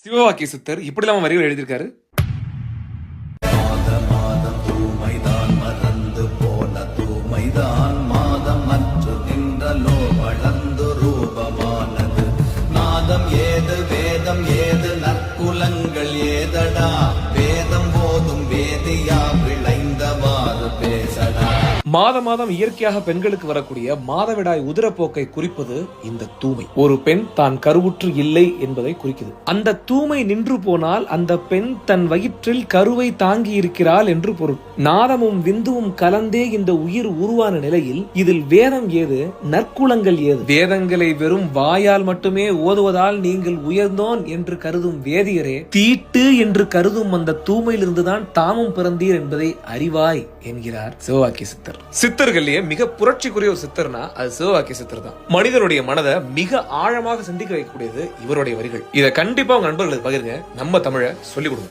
சிவவாக்கிய சித்தர் இப்படிலாம் வரிகள் எழுதியிருக்காரு. மாதம் மாதம் தூமைதான் மறந்து போன தூமைதான் மாதம் மற்று நின்றலோ வளர்ந்து ரூபமானது. நாதம் ஏது வேதம் ஏது நற்குலங்கள் ஏதடா, வேதம் போதும் வேதியா விளைந்தவாறு பேசடா. மாதம் மாதம் இயற்கையாக பெண்களுக்கு வரக்கூடிய மாதவிடாய் உதிரப்போக்கை குறிப்பது இந்த தூமை. ஒரு பெண் தான் கருவுற்று இல்லை என்பதை குறிக்குது. அந்த தூமை நின்று போனால் அந்த பெண் தன் வயிற்றில் கருவை தாங்கி இருக்கிறாள் என்று பொருள். நாதமும் விந்துவும் கலந்தே இந்த உயிர் உருவான நிலையில் இதில் வேதம் ஏது, நற்குலங்கள் ஏது? வேதங்களை வெறும் வாயால் மட்டுமே ஓதுவதால் நீங்கள் உயர்ந்தோன் என்று கருதும் வேதியரே, தீட்டு என்று கருதும் அந்த தூமையிலிருந்துதான் தாமும் பிறந்தீர் என்பதை அறிவாய் என்கிறார் சிவவாக்கிய சித்தர். சித்தர்களே மிக புரட்சிக்குரிய ஒரு சித்தர்னா அது சிவவாக்கிய சித்தர் தான். மனிதனுடைய மனதை மிக ஆழமாக சிந்திக்க வைக்கக்கூடியது இவருடைய வரிகள். இதை கண்டிப்பா உங்க நண்பர்களுக்கு பகிருங்க. நம்ம தமிழை சொல்லிக் கொடுங்க.